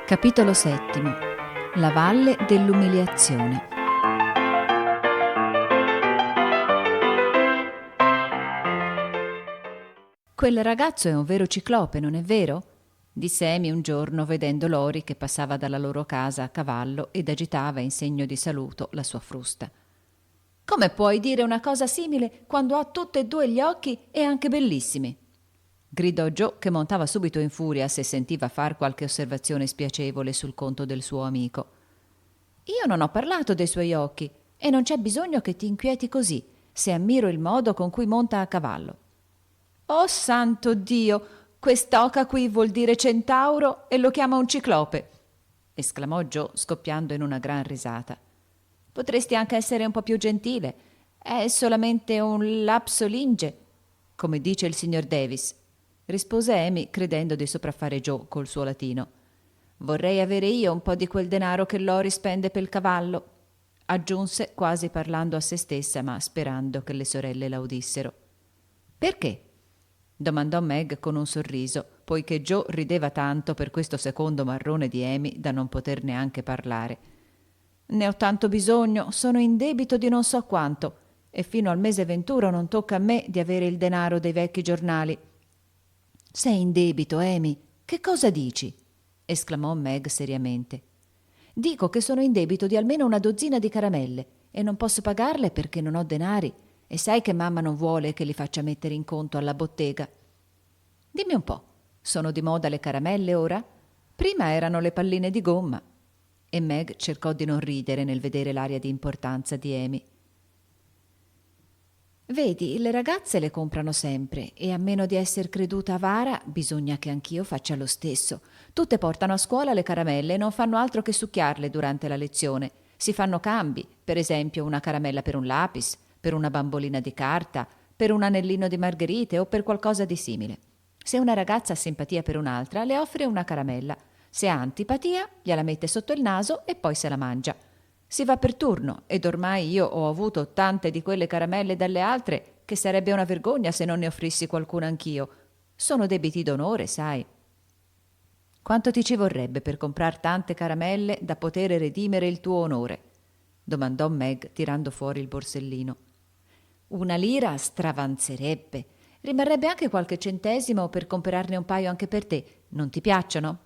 Capitolo settimo. La valle dell'umiliazione. Quel ragazzo è un vero ciclope, non è vero? Disse Amy un giorno vedendo Lori che passava dalla loro casa a cavallo ed agitava in segno di saluto la sua frusta. Come puoi dire una cosa simile quando ha tutti e due gli occhi e anche bellissimi? Gridò Joe, che montava subito in furia se sentiva far qualche osservazione spiacevole sul conto del suo amico. Io non ho parlato dei suoi occhi e non c'è bisogno che ti inquieti così se ammiro il modo con cui monta a cavallo. Oh santo Dio, quest'oca qui vuol dire centauro e lo chiama un ciclope, esclamò Joe scoppiando in una gran risata. Potresti anche essere un po' più gentile, è solamente un lapsolinge, come dice il signor Davis, rispose Amy credendo di sopraffare Joe col suo latino. Vorrei avere io un po' di quel denaro che Lori spende pel cavallo, aggiunse quasi parlando a se stessa ma sperando che le sorelle la udissero. Perché? Domandò Meg con un sorriso, poiché Joe rideva tanto per questo secondo marrone di Amy da non poter neanche parlare. Ne ho tanto bisogno, sono in debito di non so quanto, e fino al mese 21 non tocca a me di avere il denaro dei vecchi giornali. Sei in debito, Amy? Che cosa dici? Esclamò Meg seriamente. Dico che sono in debito di almeno una dozzina di caramelle e non posso pagarle perché non ho denari e sai che mamma non vuole che li faccia mettere in conto alla bottega. Dimmi un po', sono di moda le caramelle ora? Prima erano le palline di gomma. E Meg cercò di non ridere nel vedere l'aria di importanza di Amy. Vedi, le ragazze le comprano sempre e a meno di esser creduta avara bisogna che anch'io faccia lo stesso. Tutte portano a scuola le caramelle e non fanno altro che succhiarle durante la lezione. Si fanno cambi, per esempio una caramella per un lapis, per una bambolina di carta, per un anellino di margherite o per qualcosa di simile. Se una ragazza ha simpatia per un'altra, le offre una caramella. Se ha antipatia, gliela mette sotto il naso e poi se la mangia. Si va per turno ed ormai io ho avuto tante di quelle caramelle dalle altre che sarebbe una vergogna se non ne offrissi qualcuna anch'io. Sono debiti d'onore, sai. Quanto ti ci vorrebbe per comprar tante caramelle da poter redimere il tuo onore? Domandò Meg tirando fuori il borsellino. Una lira stravanzerebbe. Rimarrebbe anche qualche centesimo per comperarne un paio anche per te. Non ti piacciono?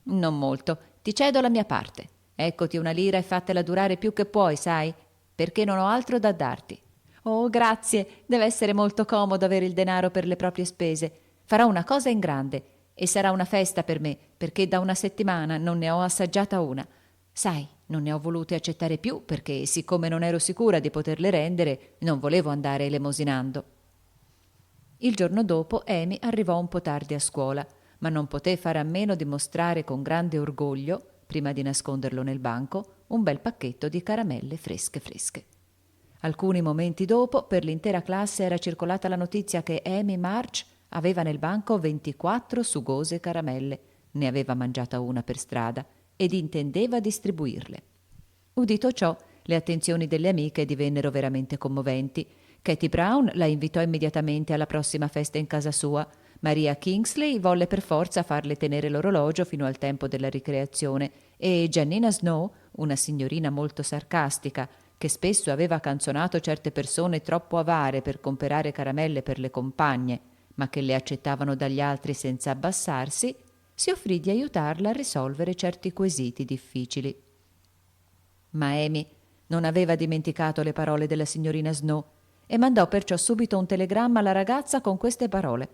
Non molto. Ti cedo la mia parte. Eccoti una lira e fatela durare più che puoi, sai? Perché non ho altro da darti. Oh, grazie. Deve essere molto comodo avere il denaro per le proprie spese. Farò una cosa in grande e sarà una festa per me, perché da una settimana non ne ho assaggiata una. Sai, non ne ho volute accettare più perché, siccome non ero sicura di poterle rendere, non volevo andare elemosinando. Il giorno dopo Amy arrivò un po' tardi a scuola, ma non poté fare a meno di mostrare con grande orgoglio, prima di nasconderlo nel banco, un bel pacchetto di caramelle fresche fresche. Alcuni momenti dopo, per l'intera classe era circolata la notizia che Amy March aveva nel banco 24 sugose caramelle, ne aveva mangiata una per strada ed intendeva distribuirle. Udito ciò, le attenzioni delle amiche divennero veramente commoventi. Katie Brown la invitò immediatamente alla prossima festa in casa sua. Maria Kingsley volle per forza farle tenere l'orologio fino al tempo della ricreazione e Giannina Snow, una signorina molto sarcastica, che spesso aveva canzonato certe persone troppo avare per comperare caramelle per le compagne, ma che le accettavano dagli altri senza abbassarsi, si offrì di aiutarla a risolvere certi quesiti difficili. Ma Amy non aveva dimenticato le parole della signorina Snow e mandò perciò subito un telegramma alla ragazza con queste parole.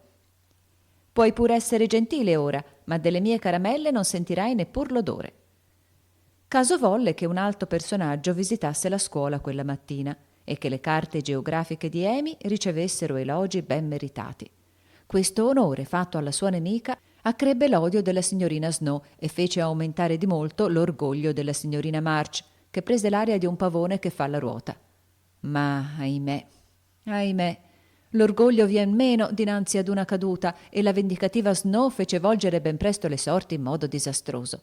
Puoi pure essere gentile ora, ma delle mie caramelle non sentirai neppur l'odore. Caso volle che un alto personaggio visitasse la scuola quella mattina e che le carte geografiche di Amy ricevessero elogi ben meritati. Questo onore fatto alla sua nemica accrebbe l'odio della signorina Snow e fece aumentare di molto l'orgoglio della signorina March, che prese l'aria di un pavone che fa la ruota. Ma, ahimè, l'orgoglio vien meno dinanzi ad una caduta e la vendicativa Snow fece volgere ben presto le sorti in modo disastroso.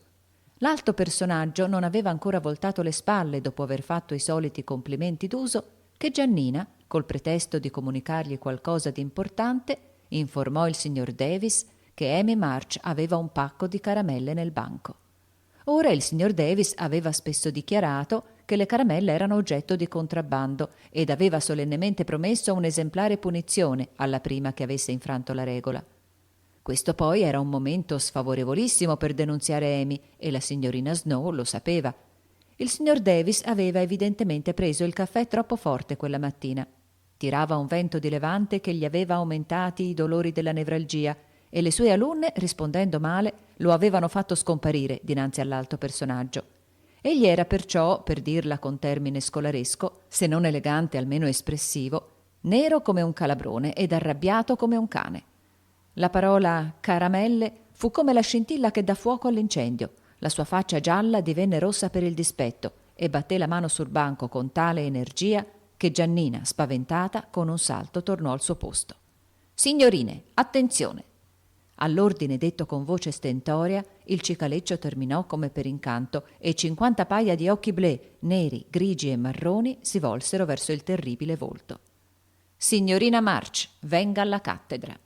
L'alto personaggio non aveva ancora voltato le spalle dopo aver fatto i soliti complimenti d'uso che Giannina, col pretesto di comunicargli qualcosa di importante, informò il signor Davis che Amy March aveva un pacco di caramelle nel banco. Ora il signor Davis aveva spesso dichiarato che le caramelle erano oggetto di contrabbando ed aveva solennemente promesso un'esemplare punizione alla prima che avesse infranto la regola. Questo poi era un momento sfavorevolissimo per denunziare Amy e la signorina Snow lo sapeva. Il signor Davis aveva evidentemente preso il caffè troppo forte quella mattina. Tirava un vento di levante che gli aveva aumentati i dolori della nevralgia e le sue alunne, rispondendo male, lo avevano fatto scomparire dinanzi all'alto personaggio. Egli era perciò, per dirla con termine scolaresco, se non elegante almeno espressivo, nero come un calabrone ed arrabbiato come un cane. La parola caramelle fu come la scintilla che dà fuoco all'incendio. La sua faccia gialla divenne rossa per il dispetto e batté la mano sul banco con tale energia che Giannina, spaventata, con un salto tornò al suo posto. «Signorine, attenzione!» All'ordine detto con voce stentorea, il cicaleccio terminò come per incanto e 50 paia di occhi blé, neri, grigi e marroni, si volsero verso il terribile volto. «Signorina March, venga alla cattedra!»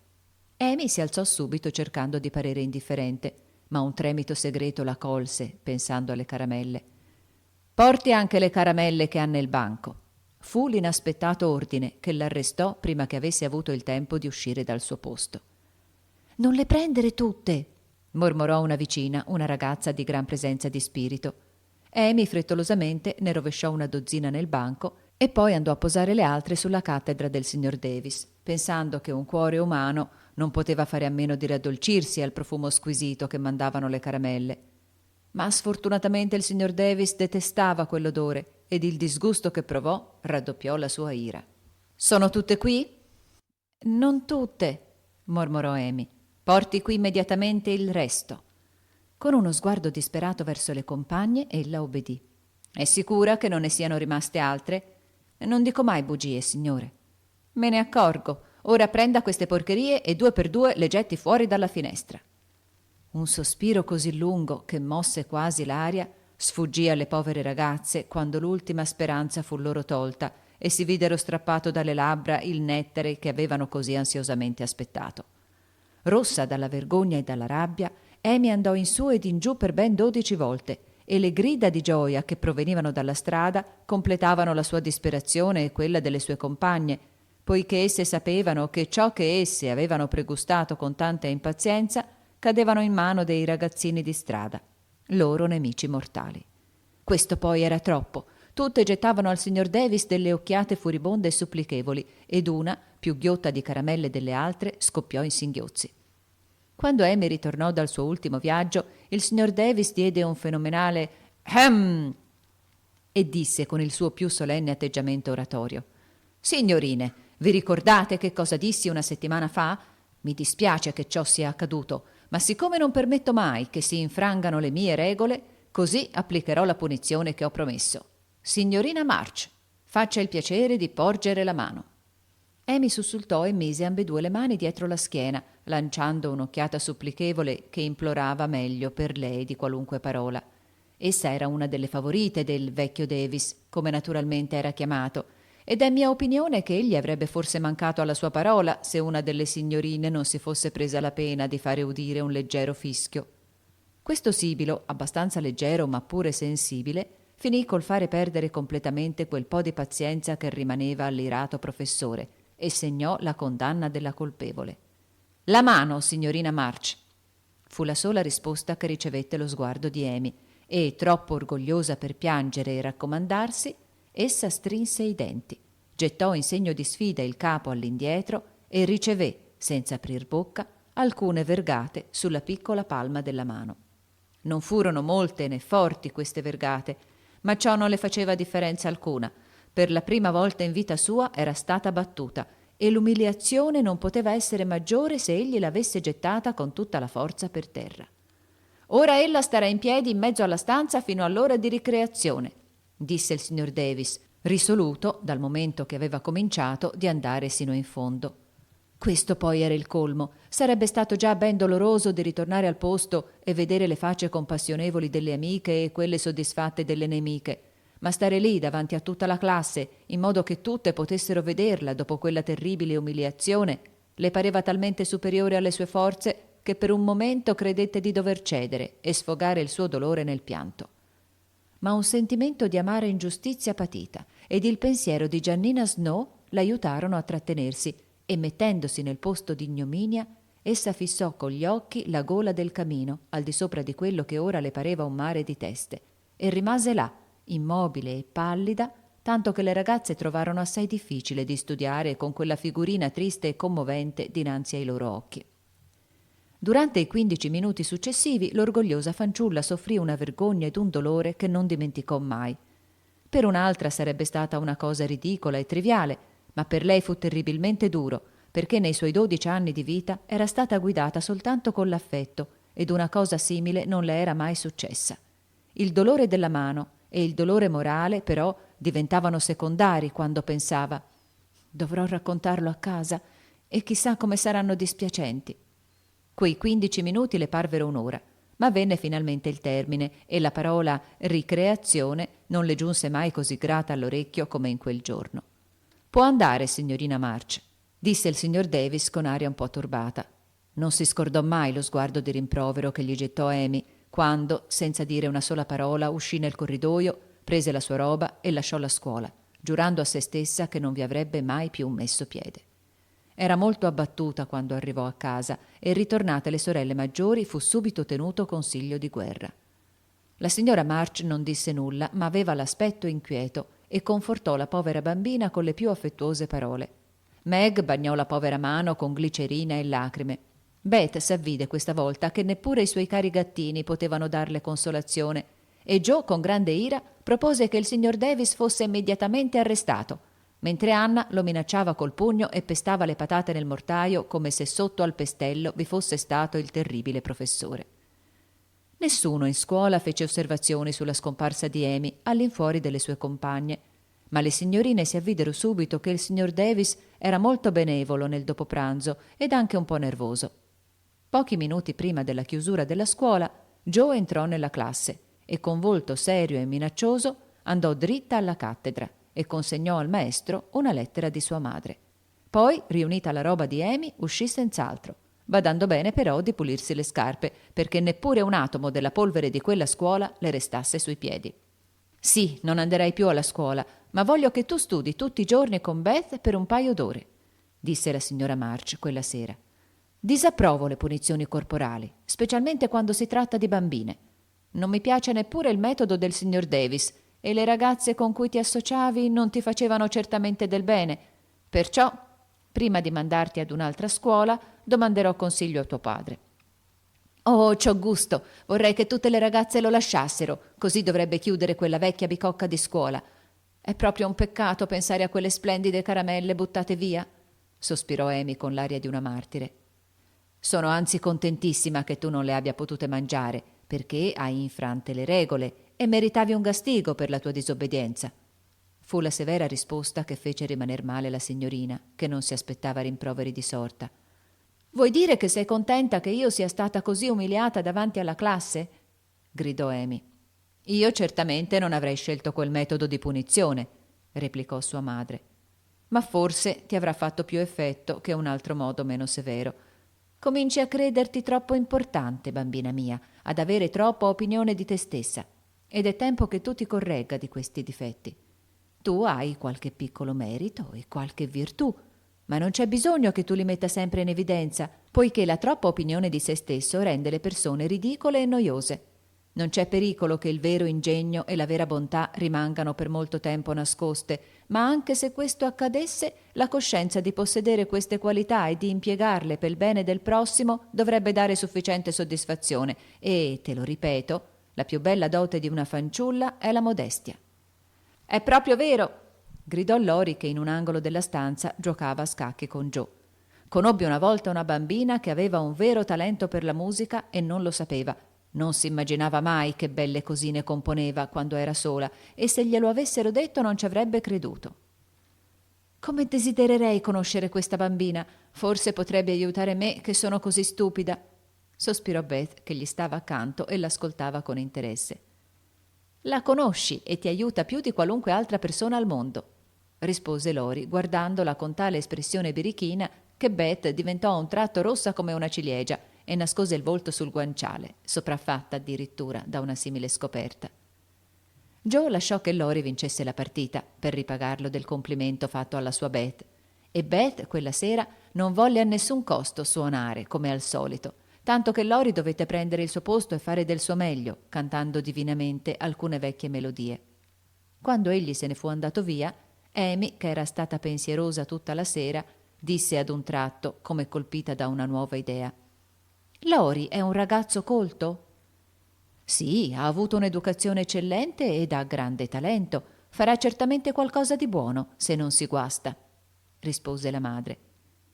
Amy si alzò subito cercando di parere indifferente, ma un tremito segreto la colse, pensando alle caramelle. «Porti anche le caramelle che ha nel banco!» Fu l'inaspettato ordine che l'arrestò prima che avesse avuto il tempo di uscire dal suo posto. «Non le prendere tutte!» mormorò una vicina, una ragazza di gran presenza di spirito. Amy frettolosamente ne rovesciò una dozzina nel banco e poi andò a posare le altre sulla cattedra del signor Davis, pensando che un cuore umano non poteva fare a meno di raddolcirsi al profumo squisito che mandavano le caramelle. Ma sfortunatamente il signor Davis detestava quell'odore ed il disgusto che provò raddoppiò la sua ira. «Sono tutte qui?» «Non tutte», mormorò Amy. «Porti qui immediatamente il resto». Con uno sguardo disperato verso le compagne, ella obbedì. «È sicura che non ne siano rimaste altre?» «Non dico mai bugie, signore». «Me ne accorgo. Ora prenda queste porcherie e 2 per 2 le getti fuori dalla finestra». Un sospiro così lungo che mosse quasi l'aria sfuggì alle povere ragazze quando l'ultima speranza fu loro tolta e si videro strappato dalle labbra il nettare che avevano così ansiosamente aspettato. Rossa dalla vergogna e dalla rabbia, Amy andò in su ed in giù per ben 12 volte e le grida di gioia che provenivano dalla strada completavano la sua disperazione e quella delle sue compagne, poiché esse sapevano che ciò che esse avevano pregustato con tanta impazienza cadevano in mano dei ragazzini di strada, loro nemici mortali. Questo poi era troppo. Tutte gettavano al signor Davis delle occhiate furibonde e supplichevoli ed una, più ghiotta di caramelle delle altre, scoppiò in singhiozzi. Quando Amy ritornò dal suo ultimo viaggio, il signor Davis diede un fenomenale «Ahem!» e disse con il suo più solenne atteggiamento oratorio: «Signorine, vi ricordate che cosa dissi una settimana fa? Mi dispiace che ciò sia accaduto, ma siccome non permetto mai che si infrangano le mie regole, così applicherò la punizione che ho promesso. Signorina March, faccia il piacere di porgere la mano». Amy sussultò e mise ambedue le mani dietro la schiena, lanciando un'occhiata supplichevole che implorava meglio per lei di qualunque parola. Essa era una delle favorite del vecchio Davis, come naturalmente era chiamato, ed è mia opinione che egli avrebbe forse mancato alla sua parola se una delle signorine non si fosse presa la pena di fare udire un leggero fischio. Questo sibilo, abbastanza leggero ma pure sensibile, finì col fare perdere completamente quel po' di pazienza che rimaneva all'irato professore e segnò la condanna della colpevole. «La mano, signorina March!» fu la sola risposta che ricevette lo sguardo di Amy e, troppo orgogliosa per piangere e raccomandarsi, essa strinse i denti, gettò in segno di sfida il capo all'indietro e ricevé, senza aprir bocca, alcune vergate sulla piccola palma della mano. Non furono molte né forti queste vergate, ma ciò non le faceva differenza alcuna. Per la prima volta in vita sua era stata battuta e l'umiliazione non poteva essere maggiore se egli l'avesse gettata con tutta la forza per terra. «Ora ella starà in piedi in mezzo alla stanza fino all'ora di ricreazione», disse il signor Davis, risoluto, dal momento che aveva cominciato, di andare sino in fondo. Questo poi era il colmo. Sarebbe stato già ben doloroso di ritornare al posto e vedere le facce compassionevoli delle amiche e quelle soddisfatte delle nemiche, ma stare lì davanti a tutta la classe, in modo che tutte potessero vederla dopo quella terribile umiliazione, le pareva talmente superiore alle sue forze che per un momento credette di dover cedere e sfogare il suo dolore nel pianto. Ma un sentimento di amara ingiustizia patita ed il pensiero di Giannina Snow l'aiutarono a trattenersi e, mettendosi nel posto di ignominia, essa fissò con gli occhi la gola del camino al di sopra di quello che ora le pareva un mare di teste e rimase là, immobile e pallida, tanto che le ragazze trovarono assai difficile di studiare con quella figurina triste e commovente dinanzi ai loro occhi. Durante i 15 minuti successivi l'orgogliosa fanciulla soffrì una vergogna ed un dolore che non dimenticò mai. Per un'altra sarebbe stata una cosa ridicola e triviale, ma per lei fu terribilmente duro, perché nei suoi 12 anni di vita era stata guidata soltanto con l'affetto ed una cosa simile non le era mai successa. Il dolore della mano e il dolore morale, però, diventavano secondari quando pensava: dovrò raccontarlo a casa e chissà come saranno dispiacenti. Quei 15 minuti le parvero un'ora, ma venne finalmente il termine e la parola ricreazione non le giunse mai così grata all'orecchio come in quel giorno. «Può andare, signorina March», disse il signor Davis con aria un po' turbata. Non si scordò mai lo sguardo di rimprovero che gli gettò Amy quando, senza dire una sola parola, uscì nel corridoio, prese la sua roba e lasciò la scuola, giurando a se stessa che non vi avrebbe mai più messo piede. Era molto abbattuta quando arrivò a casa e, ritornate le sorelle maggiori, fu subito tenuto consiglio di guerra. La signora March non disse nulla, ma aveva l'aspetto inquieto e confortò la povera bambina con le più affettuose parole. Meg bagnò la povera mano con glicerina e lacrime. Beth s'avvide questa volta che neppure i suoi cari gattini potevano darle consolazione e Joe, con grande ira, propose che il signor Davis fosse immediatamente arrestato, mentre Anna lo minacciava col pugno e pestava le patate nel mortaio come se sotto al pestello vi fosse stato il terribile professore. Nessuno in scuola fece osservazioni sulla scomparsa di Amy all'infuori delle sue compagne, ma le signorine si avvidero subito che il signor Davis era molto benevolo nel dopopranzo ed anche un po' nervoso. Pochi minuti prima della chiusura della scuola, Joe entrò nella classe e con volto serio e minaccioso andò dritta alla cattedra e consegnò al maestro una lettera di sua madre. Poi, riunita la roba di Amy, uscì senz'altro, badando bene però di pulirsi le scarpe, perché neppure un atomo della polvere di quella scuola le restasse sui piedi. «Sì, non anderai più alla scuola, ma voglio che tu studi tutti i giorni con Beth per un paio d'ore», disse la signora March quella sera. «Disapprovo le punizioni corporali, specialmente quando si tratta di bambine. Non mi piace neppure il metodo del signor Davis, e le ragazze con cui ti associavi non ti facevano certamente del bene. Perciò, prima di mandarti ad un'altra scuola, domanderò consiglio a tuo padre». «Oh, c'ho gusto! Vorrei che tutte le ragazze lo lasciassero, così dovrebbe chiudere quella vecchia bicocca di scuola. È proprio un peccato pensare a quelle splendide caramelle buttate via», sospirò Amy con l'aria di una martire. «Sono anzi contentissima che tu non le abbia potute mangiare, perché hai infrante le regole e meritavi un gastigo per la tua disobbedienza», fu la severa risposta che fece rimaner male la signorina, che non si aspettava rimproveri di sorta. «Vuoi dire che sei contenta che io sia stata così umiliata davanti alla classe?» gridò Amy. «Io certamente non avrei scelto quel metodo di punizione», replicò sua madre. «Ma forse ti avrà fatto più effetto che un altro modo meno severo. Cominci a crederti troppo importante, bambina mia, ad avere troppa opinione di te stessa, ed è tempo che tu ti corregga di questi difetti. Tu hai qualche piccolo merito e qualche virtù, ma non c'è bisogno che tu li metta sempre in evidenza, poiché la troppa opinione di se stesso rende le persone ridicole e noiose. Non c'è pericolo che il vero ingegno e la vera bontà rimangano per molto tempo nascoste, ma anche se questo accadesse, la coscienza di possedere queste qualità e di impiegarle per il bene del prossimo dovrebbe dare sufficiente soddisfazione e, te lo ripeto, la più bella dote di una fanciulla è la modestia». «È proprio vero», gridò Lori, che in un angolo della stanza giocava a scacchi con Joe. «Conobbi una volta una bambina che aveva un vero talento per la musica e non lo sapeva. Non si immaginava mai che belle cosine componeva quando era sola, e se glielo avessero detto non ci avrebbe creduto». «Come desidererei conoscere questa bambina. Forse potrebbe aiutare me, che sono così stupida», sospirò Beth, che gli stava accanto e l'ascoltava con interesse. «La conosci e ti aiuta più di qualunque altra persona al mondo», rispose Lori, guardandola con tale espressione birichina che Beth diventò a un tratto rossa come una ciliegia e nascose il volto sul guanciale, sopraffatta addirittura da una simile scoperta. Joe lasciò che Lori vincesse la partita per ripagarlo del complimento fatto alla sua Beth, e Beth quella sera non volle a nessun costo suonare come al solito, tanto che Lori dovette prendere il suo posto e fare del suo meglio, cantando divinamente alcune vecchie melodie. Quando egli se ne fu andato via, Amy, che era stata pensierosa tutta la sera, disse ad un tratto, come colpita da una nuova idea: «Lori è un ragazzo colto?» «Sì, ha avuto un'educazione eccellente ed ha grande talento. Farà certamente qualcosa di buono, se non si guasta», rispose la madre.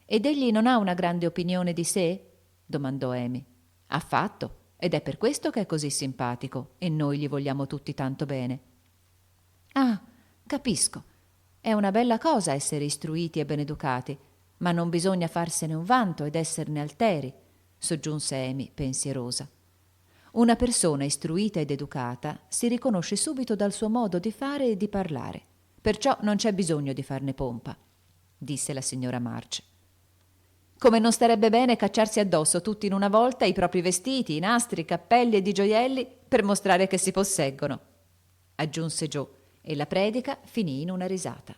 «Ed egli non ha una grande opinione di sé?» domandò Amy. «Affatto, ed è per questo che è così simpatico, e noi gli vogliamo tutti tanto bene». «Ah, capisco. È una bella cosa essere istruiti e beneducati, ma non bisogna farsene un vanto ed esserne alteri», soggiunse Amy, pensierosa. «Una persona istruita ed educata si riconosce subito dal suo modo di fare e di parlare. Perciò non c'è bisogno di farne pompa», disse la signora March. «Come non starebbe bene cacciarsi addosso tutti in una volta i propri vestiti, i nastri, i cappelli ed i gioielli per mostrare che si posseggono», aggiunse Joe, e la predica finì in una risata.